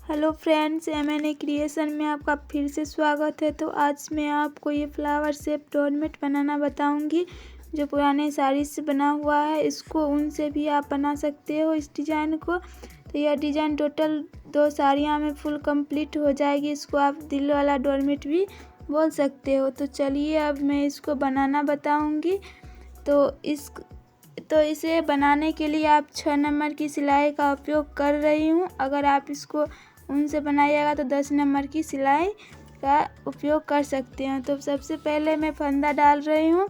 Hello friends, MNA creation में आपका फिर से स्वागत है। तो आज मैं आपको ये फ्लावर शेप डोरमेट बनाना बताऊंगी जो पुराने साड़ी से बना हुआ है। इसको ऊन से भी आप बना सकते हो इस डिज़ाइन को। तो यह डिज़ाइन टोटल 2 साड़ियाँ में फुल कंप्लीट हो जाएगी। इसको आप दिल वाला डोरमेट भी बोल सकते हो। तो चलिए अब मैं इसको बनाना बताऊँगी। तो इसे बनाने के लिए आप 6 नंबर की सिलाई का उपयोग कर रही हूँ। अगर आप इसको ऊन से बनाइएगा तो 10 नंबर की सिलाई का उपयोग कर सकते हैं। तो सबसे पहले मैं फंदा डाल रही हूँ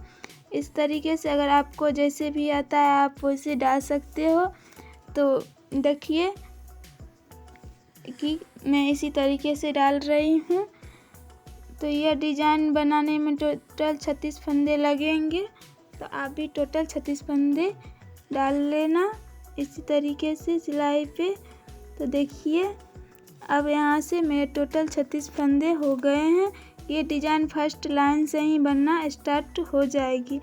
इस तरीके से। अगर आपको जैसे भी आता है आप वैसे डाल सकते हो। तो देखिए कि मैं इसी तरीके से डाल रही हूँ। तो यह डिज़ाइन बनाने में टोटल 36 फंदे लगेंगे। तो आप भी टोटल 36 फंदे डाल लेना इसी तरीके से सिलाई पे। तो देखिए अब यहाँ से मेरे टोटल 36 फंदे हो गए हैं। ये डिज़ाइन फर्स्ट लाइन से ही बनना स्टार्ट हो जाएगी।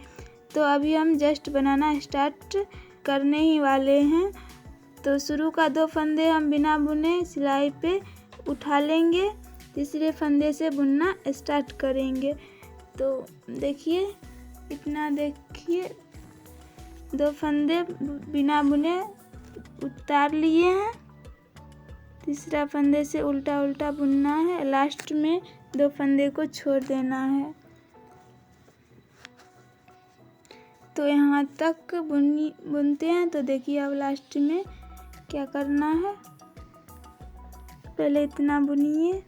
तो अभी हम जस्ट बनाना स्टार्ट करने ही वाले हैं। तो शुरू का 2 फंदे हम बिना बुने सिलाई पे उठा लेंगे। तीसरे फंदे से बुनना स्टार्ट करेंगे। तो देखिए इतना, देखिए 2 फंदे बिना बुने उतार लिए हैं। तीसरा फंदे से उल्टा उल्टा बुनना है। लास्ट में 2 फंदे को छोड़ देना है। तो यहाँ तक बुनते हैं। तो देखिए अब लास्ट में क्या करना है। पहले इतना बुनिए।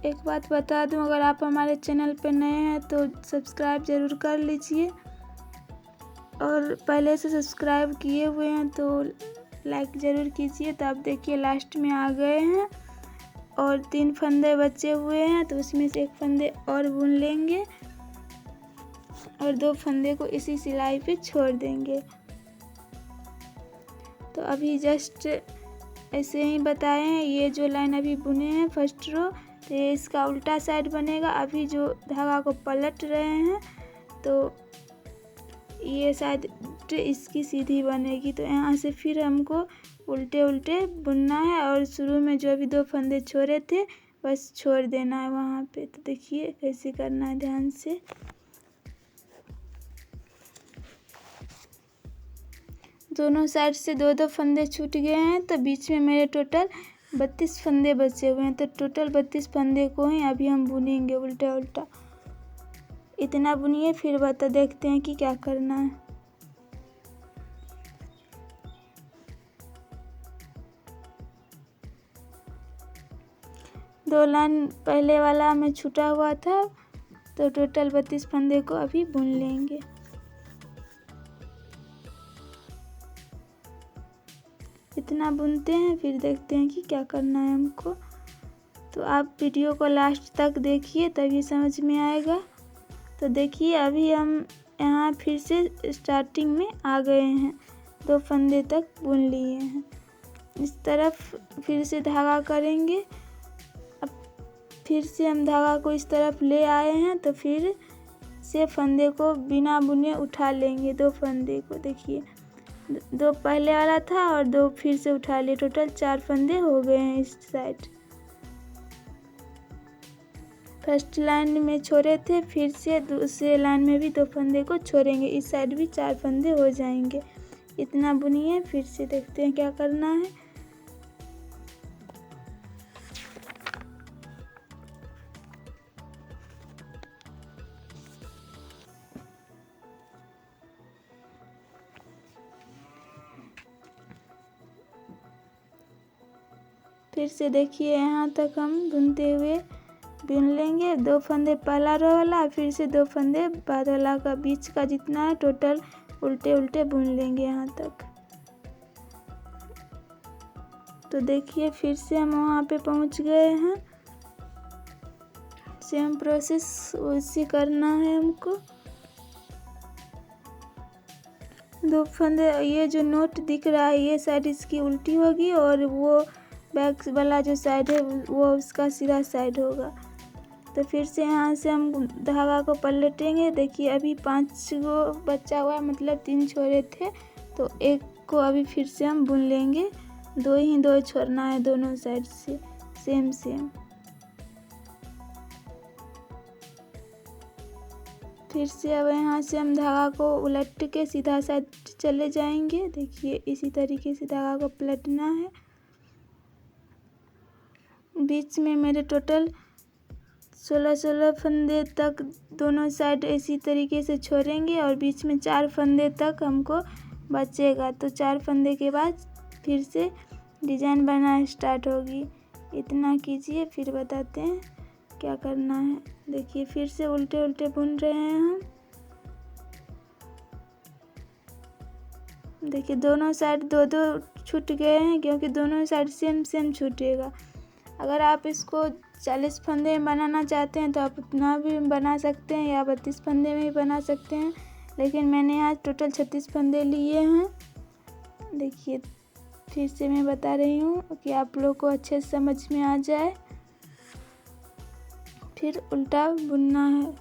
एक बात बता दूं, अगर आप हमारे चैनल पे नए हैं तो सब्सक्राइब ज़रूर कर लीजिए, और पहले से सब्सक्राइब किए हुए हैं तो लाइक ज़रूर कीजिए। तो आप देखिए लास्ट में आ गए हैं और 3 फंदे बचे हुए हैं। तो उसमें से 1 फंदे और बुन लेंगे और 2 फंदे को इसी सिलाई पे छोड़ देंगे। तो अभी जस्ट ऐसे ही बताए हैं। ये जो लाइन अभी बुने हैं फर्स्ट रो, तो ये इसका उल्टा साइड बनेगा। अभी जो धागा को पलट रहे हैं तो ये साइड इसकी सीधी बनेगी। तो यहाँ से फिर हमको उल्टे उल्टे बुनना है और शुरू में जो अभी 2 फंदे छोड़े थे बस छोड़ देना है वहाँ पे। तो देखिए कैसे करना है ध्यान से। दोनों साइड से 2-2 फंदे छूट गए हैं। तो बीच में मेरे टोटल 32 फंदे बचे हुए हैं। तो टोटल 32 फंदे को ही अभी हम बुनेंगे उल्टा उल्टा। इतना बुनिए फिर देखते हैं कि क्या करना है। दो लाइन पहले वाला में छूटा हुआ था। तो टोटल 32 फंदे को अभी बुन लेंगे। इतना बुनते हैं फिर देखते हैं कि क्या करना है हमको। तो आप वीडियो को लास्ट तक देखिए तभी समझ में आएगा। तो देखिए अभी हम यहाँ फिर से स्टार्टिंग में आ गए हैं। 2 फंदे तक बुन लिए हैं। इस तरफ फिर से धागा करेंगे। अब फिर से हम धागा को इस तरफ ले आए हैं। तो फिर से फंदे को बिना बुने उठा लेंगे। 2 फंदे को देखिए, 2 पहले वाला था और 2 फिर से उठा लिए। टोटल 4 फंदे हो गए हैं इस साइड। फर्स्ट लाइन में छोड़े थे, फिर से दूसरे लाइन में भी 2 फंदे को छोड़ेंगे। इस साइड भी 4 फंदे हो जाएंगे। इतना बुनिए फिर से देखते हैं क्या करना है। फिर से देखिए यहाँ तक हम बुनते हुए बुन लेंगे। 2 फंदे पहला रो वाला, फिर से 2 फंदे बाद वाला का बीच का जितना है टोटल उल्टे उल्टे बुन लेंगे यहाँ तक। तो देखिए फिर से हम वहाँ पे पहुँच गए हैं। सेम प्रोसेस वैसे करना है हमको। 2 फंदे, ये जो नोट दिख रहा है ये साइड इसकी उल्टी होगी और वो बैक वाला जो साइड है वो उसका सीधा साइड होगा। तो फिर से यहाँ से हम धागा को पलटेंगे। देखिए अभी 5 गो बचा हुआ है, मतलब 3 छोड़े थे, तो एक को अभी फिर से हम बुन लेंगे। 2 ही 2 छोड़ना है दोनों साइड से सेम सेम। फिर से अब यहाँ से हम धागा को उलट के सीधा साइड चले जाएंगे। देखिए इसी तरीके से धागा को पलटना है। बीच में मेरे टोटल 16 फंदे तक दोनों साइड इसी तरीके से छोड़ेंगे और बीच में 4 फंदे तक हमको बचेगा। तो 4 फंदे के बाद फिर से डिजाइन बनाना स्टार्ट होगी। इतना कीजिए, फिर बताते हैं क्या करना है। देखिए फिर से उल्टे उल्टे बुन रहे हैं हम। देखिए दोनों साइड 2-2 छूट गए हैं, क्योंकि दोनों साइड सेम सेम छूटेगा। अगर आप इसको 40 फंदे में बनाना चाहते हैं तो आप उतना भी बना सकते हैं, या 32 फंदे में भी बना सकते हैं, लेकिन मैंने आज टोटल 36 फंदे लिए हैं। देखिए फिर से मैं बता रही हूँ कि आप लोग को अच्छे से समझ में आ जाए। फिर उल्टा बुनना है।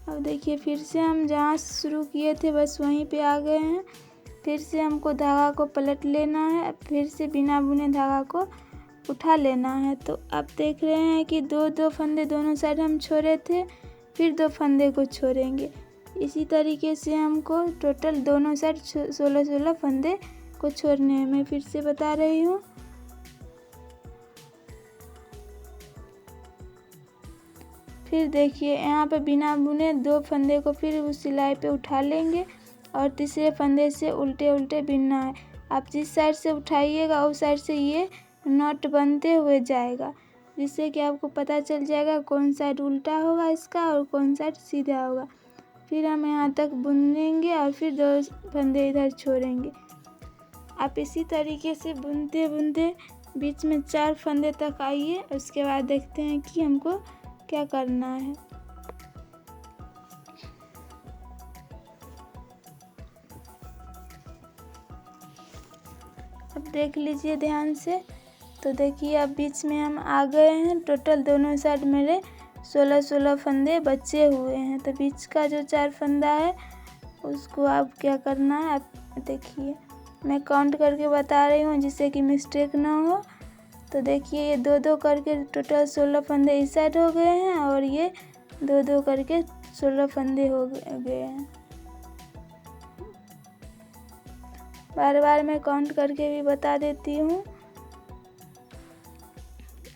अब देखिए फिर से हम जहाँ शुरू किए थे बस वहीं पे आ गए हैं। फिर से हमको धागा को पलट लेना है, फिर से बिना बुने धागा को उठा लेना है। तो आप देख रहे हैं कि 2-2 फंदे दोनों साइड हम छोड़े थे, फिर 2 फंदे को छोड़ेंगे। इसी तरीके से हमको टोटल दोनों साइड 16 फंदे को छोड़ने हैं। मैं फिर से बता रही हूँ। फिर देखिए यहाँ पे बिना बुने 2 फंदे को फिर उस सिलाई पे उठा लेंगे और तीसरे फंदे से उल्टे उल्टे बिनना है। आप जिस साइड से उठाइएगा उस साइड से ये नॉट बनते हुए जाएगा, जिससे कि आपको पता चल जाएगा कौन साइड उल्टा होगा इसका और कौन साइड सीधा होगा। फिर हम यहाँ तक बुनेंगे और फिर 2 फंदे इधर छोड़ेंगे। आप इसी तरीके से बुनते बुनते बीच में 4 फंदे तक आइए। उसके बाद देखते हैं कि हमको क्या करना है। अब देख लीजिए ध्यान से। तो देखिए अब बीच में हम आ गए हैं। टोटल दोनों साइड मेरे 16 फंदे बचे हुए हैं। तो बीच का जो 4 फंदा है उसको आप क्या करना है, आप देखिए मैं काउंट करके बता रही हूँ जिससे कि मिस्टेक ना हो। तो देखिए ये 2-2 करके टोटल 16 फंदे इस साइड हो गए हैं और ये 2-2 करके 16 फंदे हो गए हैं। बार बार मैं काउंट करके भी बता देती हूँ,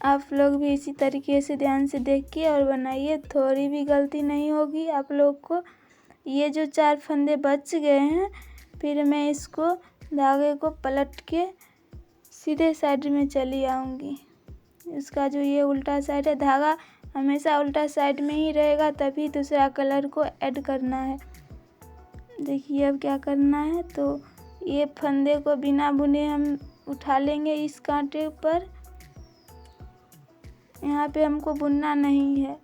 आप लोग भी इसी तरीके से ध्यान से देखिए और बनाइए, थोड़ी भी गलती नहीं होगी आप लोग को। ये जो 4 फंदे बच गए हैं, फिर मैं इसको धागे को पलट के सीधे साइड में चली आऊँगी। इसका जो ये उल्टा साइड है, धागा हमेशा उल्टा साइड में ही रहेगा, तभी दूसरा कलर को ऐड करना है। देखिए अब क्या करना है। तो ये फंदे को बिना बुने हम उठा लेंगे इस कांटे पर। यहाँ पे हमको बुनना नहीं है।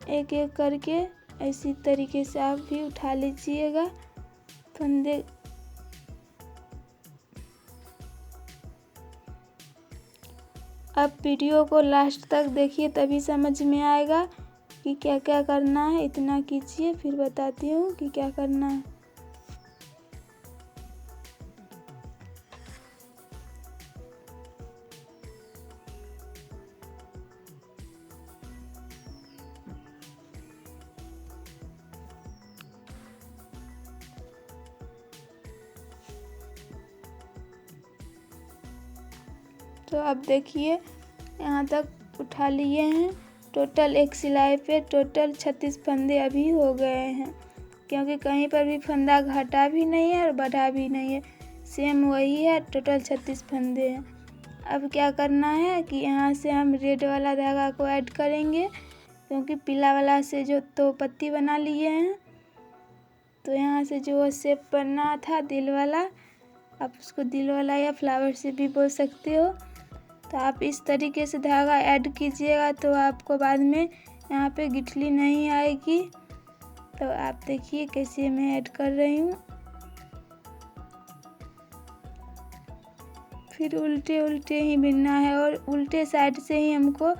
एक एक करके इसी तरीके से आप भी उठा लीजिएगा फंदे। अब वीडियो को लास्ट तक देखिए, तभी समझ में आएगा कि क्या क्या करना है। इतना कीजिए, फिर बताती हूँ कि क्या करना है। तो अब देखिए यहाँ तक उठा लिए हैं। टोटल एक सिलाई पे टोटल 36 फंदे अभी हो गए हैं, क्योंकि कहीं पर भी फंदा घटा भी नहीं है और बढ़ा भी नहीं है, सेम वही है। टोटल 36 फंदे हैं। अब क्या करना है कि यहाँ से हम रेड वाला धागा को ऐड करेंगे, क्योंकि पीला वाला से जो तो पत्ती बना लिए हैं, तो यहाँ से जो शेप बनना था दिल वाला, आप उसको दिल वाला या फ्लावर से भी बोल सकते हो। तो आप इस तरीके से धागा ऐड कीजिएगा, तो आपको बाद में यहाँ पे गिठली नहीं आएगी। तो आप देखिए कैसे मैं ऐड कर रही हूँ। फिर उल्टे उल्टे ही बिनना है और उल्टे साइड से ही हमको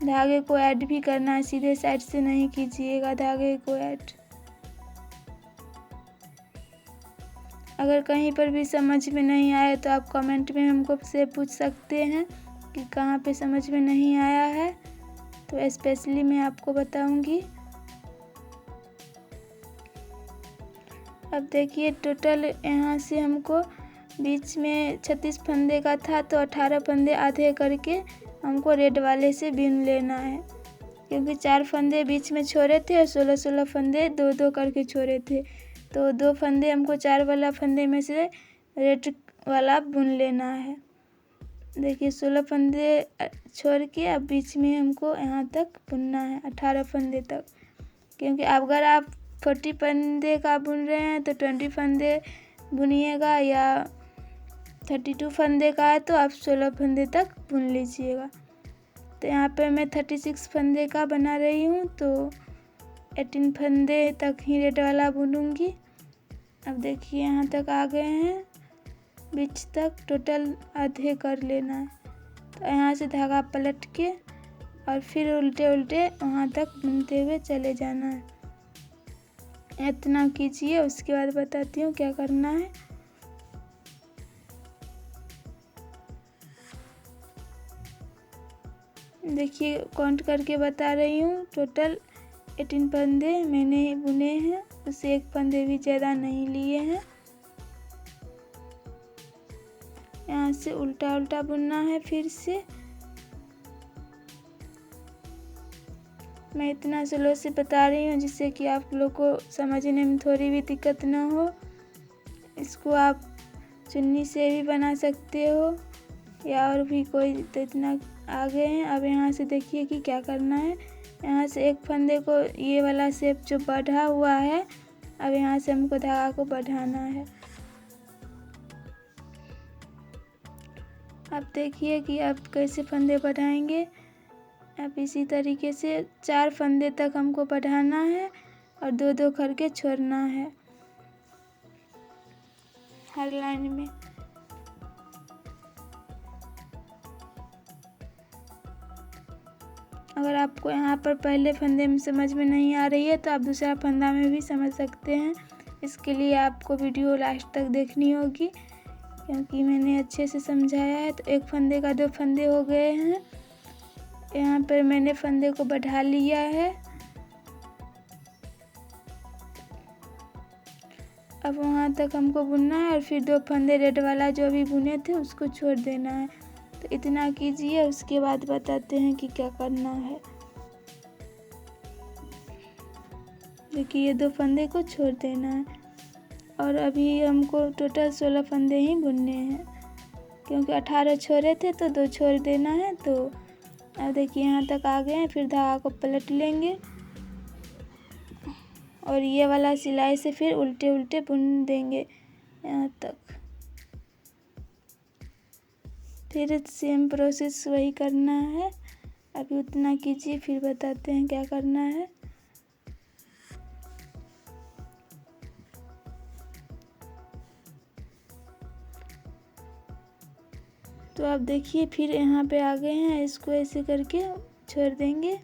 धागे को ऐड भी करना है, सीधे साइड से नहीं कीजिएगा धागे को ऐड। अगर कहीं पर भी समझ में नहीं आए तो आप कमेंट में हमको से पूछ सकते हैं कि कहाँ पे समझ में नहीं आया है, तो स्पेशली मैं आपको बताऊंगी। अब देखिए टोटल यहाँ से हमको बीच में 36 फंदे का था, तो 18 फंदे आधे करके हमको रेड वाले से बीन लेना है, क्योंकि 4 फंदे बीच में छोड़े थे और 16 फंदे 2-2 करके छोड़े थे। तो 2 फंदे हमको 4 वाला फंदे में से रेड वाला बुन लेना है। देखिए 16 फंदे छोड़ के अब बीच में हमको यहाँ तक बुनना है 18 फंदे तक, क्योंकि अगर आप 40 फंदे का बुन रहे हैं तो 20 फंदे बुनिएगा, या 32 फंदे का है तो आप 16 फंदे तक बुन लीजिएगा। तो यहाँ पे मैं 36 फंदे का बना रही हूँ, तो 18 फंदे तक ही रेड वाला बुनूंगी। अब देखिए यहाँ तक आ गए हैं, बीच तक टोटल आधे कर लेना है। तो यहाँ से धागा पलट के और फिर उल्टे उल्टे वहाँ तक बुनते हुए चले जाना है। इतना कीजिए, उसके बाद बताती हूँ क्या करना है। देखिए काउंट करके बता रही हूँ, टोटल 18 फंदे मैंने बुने हैं, उससे 1 फंदे भी ज़्यादा नहीं लिए हैं। यहाँ से उल्टा उल्टा बुनना है। फिर से मैं इतना स्लो से बता रही हूँ जिससे कि आप लोग को समझने में थोड़ी भी दिक्कत ना हो। इसको आप चुन्नी से भी बना सकते हो या और भी कोई। तो इतना आ गए हैं। अब यहाँ से देखिए कि क्या करना है। यहाँ से 1 फंदे को ये वाला शेप जो बढ़ा हुआ है, अब यहाँ से हमको धागा को बढ़ाना है। अब देखिए कि आप कैसे फंदे बढ़ाएंगे। अब इसी तरीके से 4 फंदे तक हमको बढ़ाना है और 2-2 करके छोड़ना है हर लाइन में। अगर आपको यहाँ पर पहले फंदे में समझ में नहीं आ रही है तो आप दूसरा फंदा में भी समझ सकते हैं। इसके लिए आपको वीडियो लास्ट तक देखनी होगी, क्योंकि मैंने अच्छे से समझाया है। तो 1 फंदे का 2 फंदे हो गए हैं। यहाँ पर मैंने फंदे को बढ़ा लिया है। अब वहाँ तक हमको बुनना है और फिर 2 फंदे रेड वाला जो अभी बुने थे उसको छोड़ देना है। तो इतना कीजिए, उसके बाद बताते हैं कि क्या करना है। देखिए ये 2 फंदे को छोड़ देना है और अभी हमको टोटल 16 फंदे ही बुनने हैं, क्योंकि 18 छोड़े थे तो 2 छोड़ देना है। तो अब देखिए यहाँ तक आ गए हैं। फिर धागा को पलट लेंगे और ये वाला सिलाई से फिर उल्टे उल्टे बुन देंगे यहाँ तक। फिर सेम प्रोसेस वही करना है। अभी उतना कीजिए, फिर बताते हैं क्या करना है। तो आप देखिए फिर यहाँ पे आ गए हैं। इसको ऐसे करके छोड़ देंगे।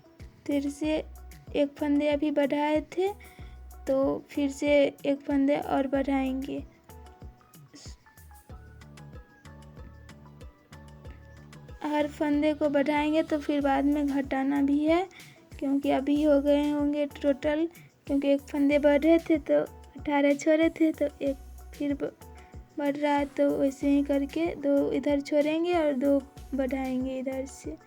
फिर से 1 फंदे अभी बढ़ाए थे तो फिर से 1 फंदे और बढ़ाएंगे। हर फंदे को बढ़ाएंगे तो फिर बाद में घटाना भी है, क्योंकि अभी हो गए होंगे टोटल, क्योंकि 1 फंदे बढ़े थे तो 18 छोड़े थे तो 1 फिर बढ़ रहा है। तो वैसे ही करके 2 इधर छोड़ेंगे और 2 बढ़ाएंगे इधर से।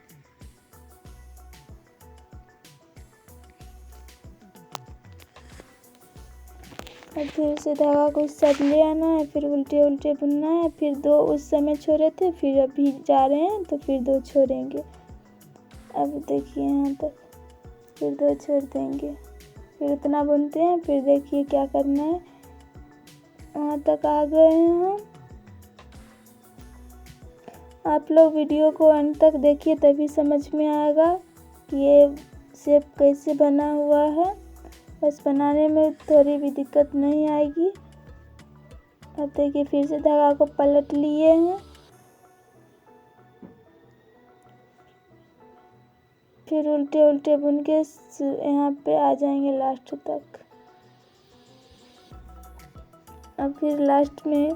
और फिर से धागा को इस साइड ले आना है, फिर उल्टे उल्टे बुनना है। फिर 2 उस समय छोड़े थे, फिर अभी जा रहे हैं तो फिर 2 छोड़ेंगे। अब देखिए यहाँ तक, फिर 2 छोड़ देंगे, फिर उतना बुनते हैं। फिर देखिए क्या करना है। वहाँ तक आ गए हैं हम। आप लोग वीडियो को अंत तक देखिए, तभी समझ में आएगा कि ये शेप कैसे बना हुआ है। बस बनाने में थोड़ी भी दिक्कत नहीं आएगी। अब देखिए फिर से धागा को पलट लिए हैं, फिर उल्टे उल्टे बुन के यहाँ पे आ जाएंगे लास्ट तक। अब फिर लास्ट में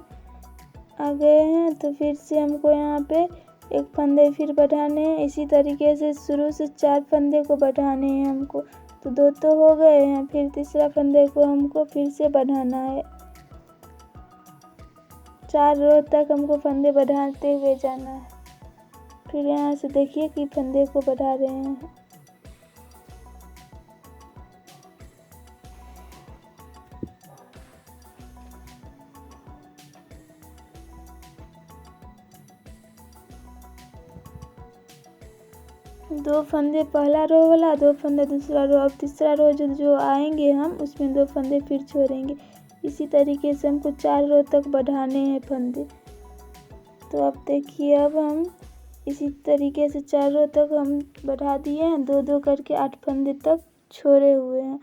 आ गए हैं तो फिर से हमको यहाँ पे एक फंदे फिर बढ़ाने हैं। इसी तरीके से शुरू से 4 फंदे को बढ़ाने हैं हमको। तो 2 तो हो गए हैं, फिर तीसरा फंदे को हमको फिर से बढ़ाना है। 4 रो तक हमको फंदे बढ़ाते हुए जाना है। फिर यहाँ से देखिए कि फंदे को बढ़ा रहे हैं। दो फंदे पहला रो वाला, 2 फंदे दूसरा रो। अब तीसरा रो जो आएंगे हम उसमें 2 फंदे फिर छोड़ेंगे। इसी तरीके से हमको 4 रो तक बढ़ाने हैं फंदे। तो अब देखिए अब हम इसी तरीके से 4 रो तक हम बढ़ा दिए हैं। 2-2 करके 8 फंदे तक छोड़े हुए हैं।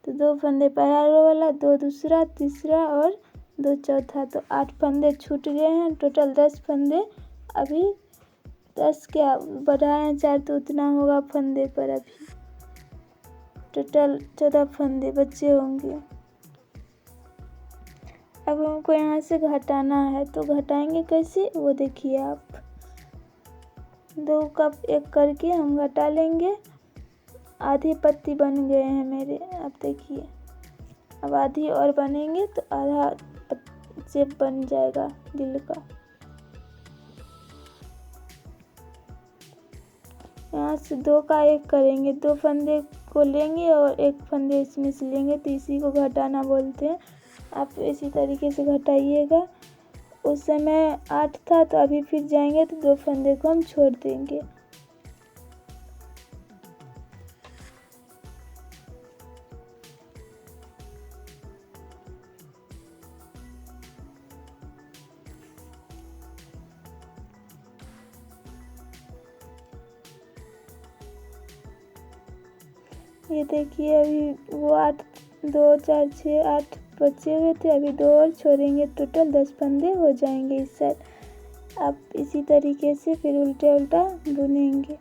तो 2 फंदे पहला रो वाला, 2 दूसरा, तीसरा और 2 चौथा। तो 8 फंदे छूट गए हैं। टोटल 10 फंदे अभी 10 क्या बढ़ाए हैं 4 तो उतना होगा फंदे पर। अभी टोटल 14 फंदे बचे होंगे। अब हमको यहाँ से घटाना है, तो घटाएंगे कैसे वो देखिए आप। 2 का 1 करके हम घटा लेंगे। आधी पत्ती बन गए हैं मेरे। अब देखिए अब आधी और बनेंगे तो आधा शेप बन जाएगा दिल का। यहाँ से 2 का 1 करेंगे, 2 फंदे को लेंगे और 1 फंदे इसमें से लेंगे, तो इसी को घटाना बोलते हैं। आप इसी तरीके से घटाइएगा। उस समय 8 था तो अभी फिर जाएंगे तो 2 फंदे को हम छोड़ देंगे। ये देखिए अभी वो 8 2 4 6 8 बचे हुए थे। अभी 2 और छोड़ेंगे, टोटल 10 फंदे हो जाएंगे इस साइड। अब इसी तरीके से फिर उल्टा उल्टा बुनेंगे।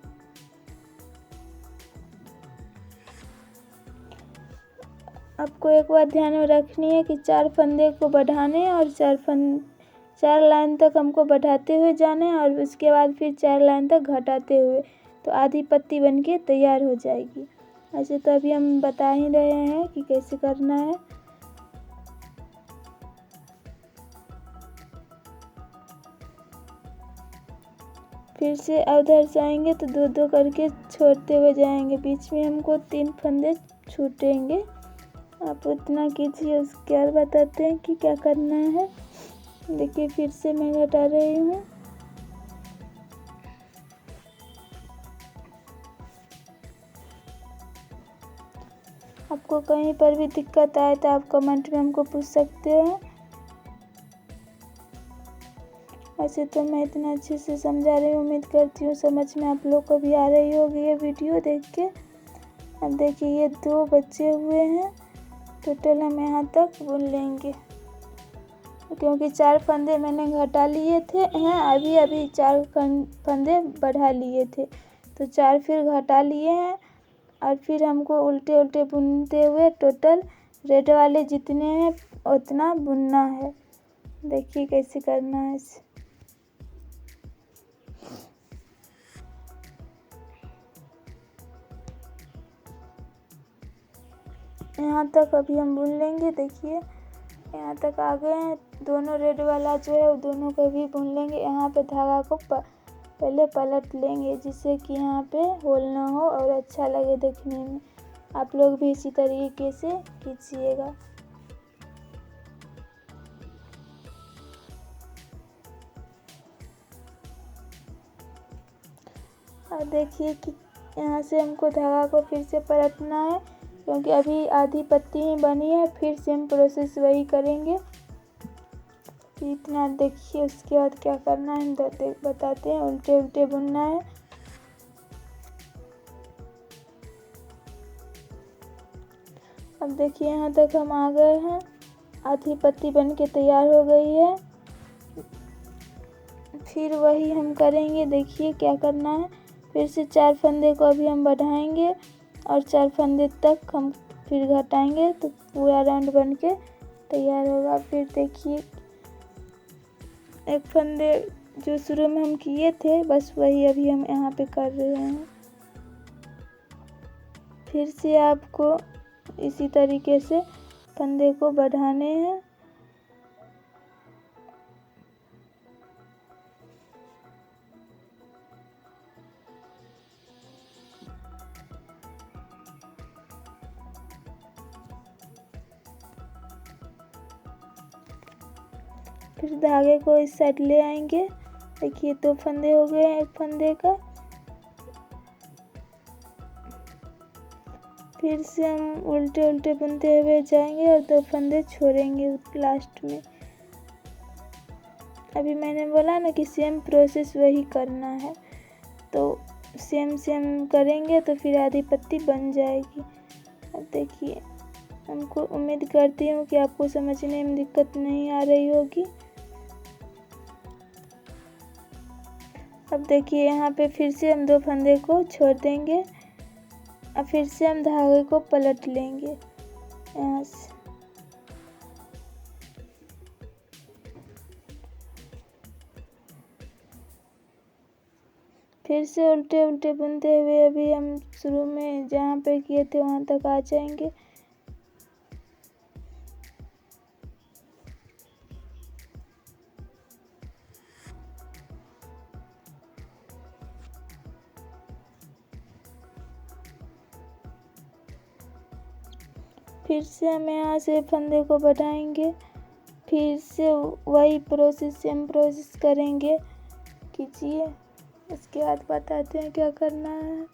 आपको एक बात ध्यान में रखनी है कि 4 फंदे को बढ़ाने और 4 लाइन तक हमको बढ़ाते हुए जाना है और उसके बाद फिर 4 लाइन तक घटाते हुए, तो आधी पत्ती बनके तैयार हो जाएगी। ऐसे तो अभी हम बता ही रहे हैं कि कैसे करना है। फिर से उधर से आएंगे तो 2-2 करके छोड़ते हुए जाएंगे। बीच में हमको 3 फंदे छूटेंगे। आप उतना कीजिए, उसके बाद बताते हैं कि क्या करना है। देखिए फिर से मैं घटा रही हूँ। आपको कहीं पर भी दिक्कत आए तो आप कमेंट में हमको पूछ सकते हैं। वैसे तो मैं इतना अच्छे से समझा रही हूँ, उम्मीद करती हूँ समझ में आप लोग को भी आ रही होगी ये वीडियो देख के। अब देखिए ये 2 बचे हुए हैं, टोटल हम यहाँ तक बुन लेंगे। क्योंकि 4 फंदे मैंने घटा लिए थे हैं, अभी 4 फंदे बढ़ा लिए थे, तो 4 फिर घटा लिए हैं। और फिर हमको उल्टे उल्टे बुनते हुए टोटल रेड वाले जितने हैं उतना बुनना है। देखिए कैसे करना है इसे। यहाँ तक अभी हम बुन लेंगे। देखिए यहाँ तक आ गए हैं। दोनों रेड वाला जो है वो दोनों को भी बुन लेंगे। यहाँ पे धागा को पहले पलट लेंगे जिससे कि यहाँ पे होल ना हो और अच्छा लगे देखने में। आप लोग भी इसी तरीके से कीजिएगा। और देखिए कि यहाँ से हमको धागा को फिर से पलटना है, क्योंकि अभी आधी पत्ती ही बनी है। फिर से हम प्रोसेस वही करेंगे। तो इतना देखिए, उसके बाद क्या करना है बताते हैं। उल्टे उल्टे बुनना है। अब देखिए यहाँ तक हम आ गए हैं, आधी पत्ती बन के तैयार हो गई है। फिर वही हम करेंगे, देखिए क्या करना है। फिर से 4 फंदे को अभी हम बढ़ाएंगे और 4 फंदे तक हम फिर घटाएंगे तो पूरा राउंड बन के तैयार होगा। फिर देखिए एक फंदे जो शुरू में हम किए थे बस वही अभी हम यहाँ पे कर रहे हैं। फिर से आपको इसी तरीके से फंदे को बढ़ाने हैं। फिर धागे को इस साइड ले आएंगे। देखिए 2 फंदे हो गए हैं एक फंदे का। फिर से हम उल्टे उल्टे बुनते हुए जाएंगे और 2 फंदे छोड़ेंगे लास्ट में। अभी मैंने बोला ना कि सेम प्रोसेस वही करना है, तो सेम करेंगे तो फिर आधी पत्ती बन जाएगी। अब देखिए, हमको उम्मीद करती हूँ कि आपको समझने में दिक्कत नहीं आ रही होगी। अब देखिए यहाँ पे फिर से हम 2 फंदे को छोड़ देंगे। अब फिर से हम धागे को पलट लेंगे यहाँ से। फिर से उल्टे उल्टे बुनते हुए अभी हम शुरू में जहाँ पे किए थे वहाँ तक आ जाएंगे। फिर से हम यहाँ से फंदे को बढ़ाएंगे। फिर से वही प्रोसेस सेम प्रोसेस करेंगे। कीजिए, उसके बाद बताते हैं क्या करना है।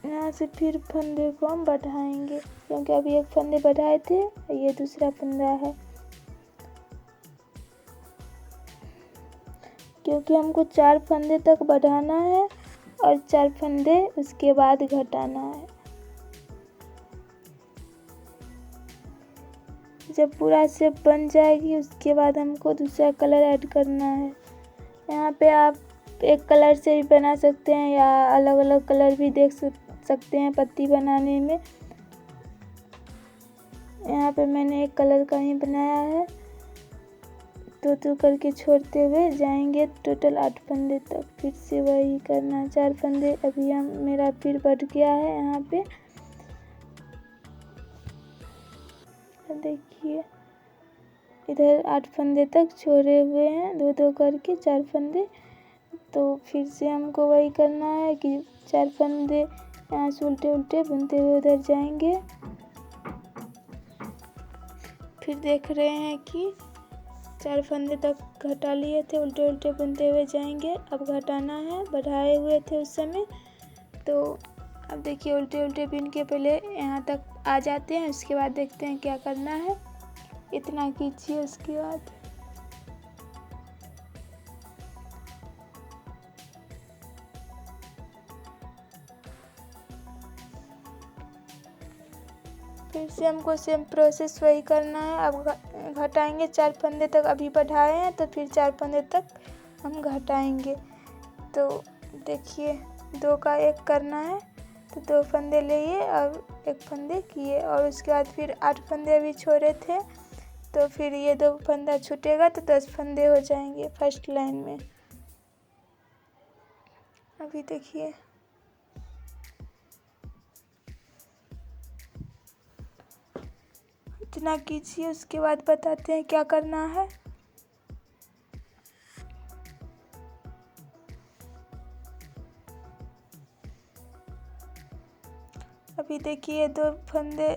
यहाँ से फिर फंदे को हम बढ़ाएंगे, क्योंकि अभी एक फंदे बढ़ाए थे, ये दूसरा फंदा है। क्योंकि हमको 4 फंदे तक बढ़ाना है और 4 फंदे उसके बाद घटाना है। जब पूरा शेप बन जाएगी उसके बाद हमको दूसरा कलर ऐड करना है। यहाँ पे आप एक कलर से भी बना सकते हैं या अलग अलग कलर भी देख सकते हैं पत्ती बनाने में। यहाँ पे मैंने एक कलर का ही बनाया है। तो करके छोड़ते हुए जाएंगे टोटल 8 फंदे तक। फिर से वही करना है, 4 फंदे अभी हम मेरा फिर बढ़ गया है यहाँ पे। देखिए इधर 8 फंदे तक छोड़े हुए हैं, 2 करके 4 फंदे। तो फिर से हमको वही करना है कि 4 फंदे यहाँ से उल्टे उल्टे बुनते हुए उधर जाएंगे। फिर देख रहे हैं कि 4 फंदे तक घटा लिए थे, उल्टे उल्टे बुनते हुए जाएंगे। अब घटाना है, बढ़ाए हुए थे उस समय। तो अब देखिए उल्टे उल्टे बुन के पहले यहाँ तक आ जाते हैं, उसके बाद देखते हैं क्या करना है। इतना कीजिए, उसके बाद फिर से हमको सेम प्रोसेस वही करना है। अब घटाएंगे 4 फंदे तक, अभी बढ़ाए हैं तो फिर 4 फंदे तक हम घटाएंगे। तो देखिए 2 का 1 करना है, तो 2 फंदे लिए और 1 फंदे किए और उसके बाद फिर 8 फंदे अभी छोड़े थे, तो फिर ये 2 फंदा छूटेगा तो 10 फंदे हो जाएंगे फर्स्ट लाइन में। अभी देखिए इतना कीजिए, उसके बाद बताते हैं क्या करना है। अभी देखिए 2 फंदे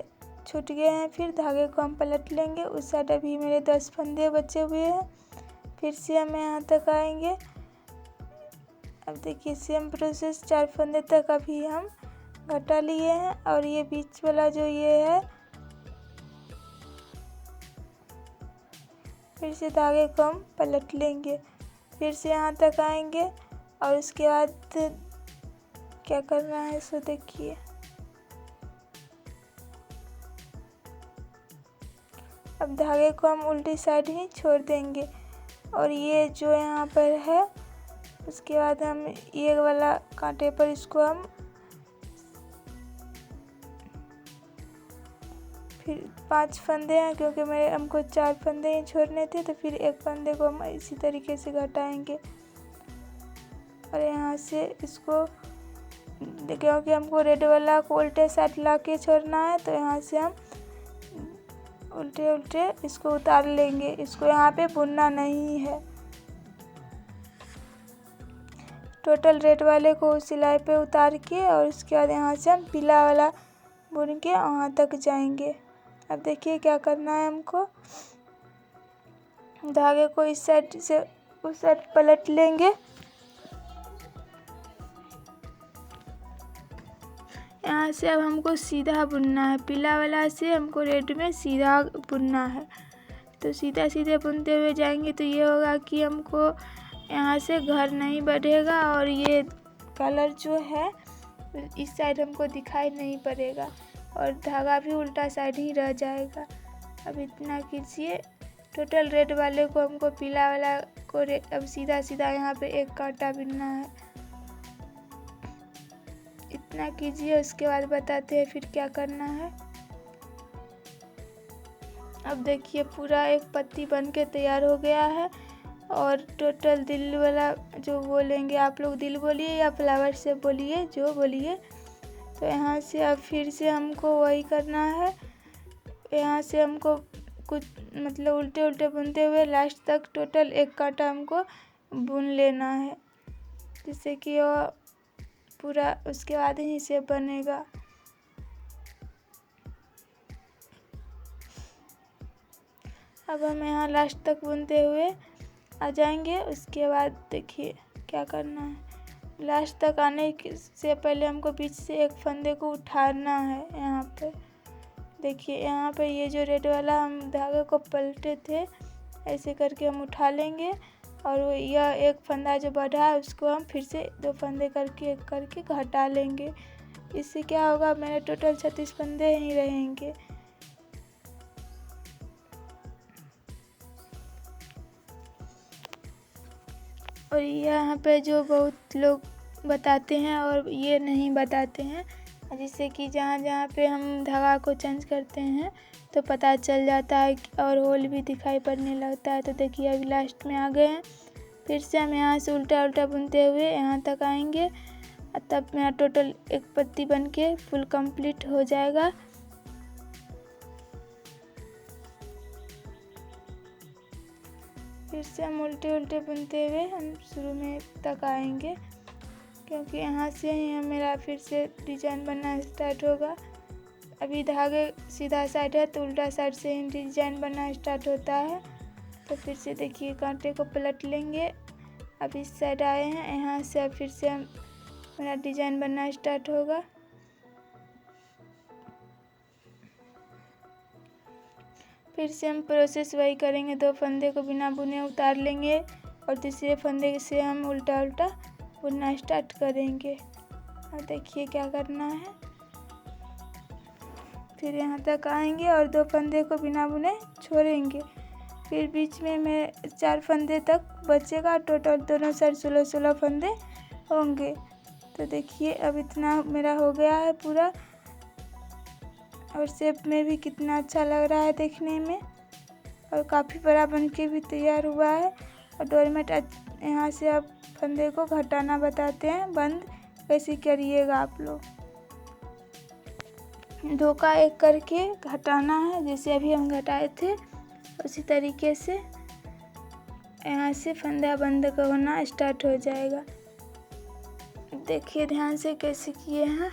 छूट गए हैं, फिर धागे को हम पलट लेंगे। उस साइड अभी मेरे 10 फंदे बचे हुए हैं। फिर से हम यहाँ तक आएंगे। अब देखिए सेम प्रोसेस, 4 फंदे तक अभी हम घटा लिए हैं और ये बीच वाला जो ये है फिर से धागे को हम पलट लेंगे, फिर से यहाँ तक आएंगे और उसके बाद क्या करना है सो देखिए। अब धागे को हम उल्टी साइड ही छोड़ देंगे और ये जो यहाँ पर है उसके बाद हम ये वाला कांटे पर इसको हम फिर 5 फंदे हैं, क्योंकि हमको 4 फंदे ही छोड़ने थे, तो फिर एक फंदे को हम इसी तरीके से घटाएंगे और यहाँ से इसको, क्योंकि हमको रेड वाला को उल्टे साइड ला के छोड़ना है, तो यहाँ से हम उल्टे उल्टे इसको उतार लेंगे। इसको यहाँ पे बुनना नहीं है। टोटल रेड वाले को सिलाई पे उतार के और उसके बाद यहाँ से हम पीला वाला बुन के वहाँ तक जाएंगे। अब देखिए क्या करना है हमको। धागे को इस साइड से उस साइड पलट लेंगे। यहाँ से अब हमको सीधा बुनना है, पीला वाला से हमको रेड में सीधा बुनना है। तो सीधा सीधे बुनते हुए जाएंगे तो ये होगा कि हमको यहाँ से घर नहीं बढ़ेगा और ये कलर जो है इस साइड हमको दिखाई नहीं पड़ेगा और धागा भी उल्टा साइड ही रह जाएगा। अब इतना कीजिए। टोटल रेड वाले को हमको पीला वाला को अब सीधा सीधा यहाँ पे एक कांटा बिनना है। इतना कीजिए, उसके बाद बताते हैं फिर क्या करना है। अब देखिए पूरा एक पत्ती बन के तैयार हो गया है और टोटल दिल वाला जो बोलेंगे आप लोग, दिल बोलिए या फ्लावर से बोलिए, जो बोलिए। तो यहाँ से अब फिर से हमको वही करना है। यहाँ से हमको कुछ मतलब उल्टे उल्टे बुनते हुए लास्ट तक टोटल एक कांटा हमको बुन लेना है, जिससे कि वो पूरा उसके बाद ही से बनेगा। अब हम यहाँ लास्ट तक बुनते हुए आ जाएंगे। उसके बाद देखिए क्या करना है। लास्ट तक आने से पहले हमको बीच से एक फंदे को उठाना है। यहाँ पे देखिए, यहाँ पे ये जो रेड वाला हम धागे को पलटे थे, ऐसे करके हम उठा लेंगे और यह एक फंदा जो बढ़ा है उसको हम फिर से 2 फंदे करके एक करके घटा लेंगे। इससे क्या होगा, मेरे टोटल 36 फंदे ही रहेंगे। और यहाँ पे जो बहुत लोग बताते हैं और ये नहीं बताते हैं, जिससे कि जहाँ जहाँ पे हम धागा को चेंज करते हैं तो पता चल जाता है और होल भी दिखाई पड़ने लगता है। तो देखिए अभी लास्ट में आ गए हैं। फिर से हम यहाँ से उल्टा उल्टा बुनते हुए यहाँ तक आएंगे, तब मेरा टोटल एक पत्ती बन के फुल कंप्लीट हो जाएगा। फिर से हम उल्टे उल्टे बुनते हुए हम शुरू में तक आएंगे, क्योंकि यहाँ से ही मेरा फिर से डिजाइन बनना स्टार्ट होगा। अभी धागे सीधा साइड है तो उल्टा साइड से ही डिजाइन बनना स्टार्ट होता है। तो फिर से देखिए कांटे को पलट लेंगे। अब इस साइड आए हैं, यहाँ से अब फिर से मेरा डिजाइन बनना स्टार्ट होगा। फिर से हम प्रोसेस वही करेंगे। 2 फंदे को बिना बुने उतार लेंगे और तीसरे फंदे से हम उल्टा उल्टा बुनना स्टार्ट करेंगे। और देखिए क्या करना है। फिर यहाँ तक आएंगे और 2 फंदे को बिना बुने छोड़ेंगे। फिर बीच में 4 फंदे तक बचेगा। टोटल दोनों साइड 16 फंदे होंगे। तो देखिए अब इतना मेरा हो गया है पूरा, और शेप में भी कितना अच्छा लग रहा है देखने में, और काफ़ी बड़ा बन के भी तैयार हुआ है। और डोरमेट यहाँ से अब फंदे को घटाना बताते हैं, बंद कैसे करिएगा आप लोग। धोखा एक करके घटाना है, जैसे अभी हम घटाए थे उसी तरीके से यहाँ से फंदा बंद होना स्टार्ट हो जाएगा। देखिए ध्यान से कैसे किए हैं,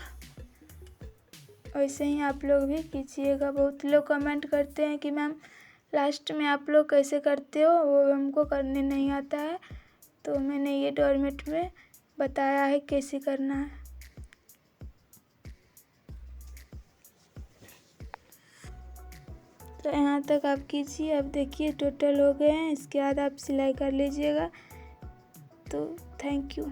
वैसे ही आप लोग भी कीजिएगा। बहुत लोग कमेंट करते हैं कि मैम लास्ट में आप लोग कैसे करते हो, वो हमको करने नहीं आता है, तो मैंने ये डोरमेट में बताया है कैसे करना है। तो यहाँ तक आप कीजिए। अब देखिए टोटल हो गए हैं, इसके बाद आप सिलाई कर लीजिएगा। तो थैंक यू।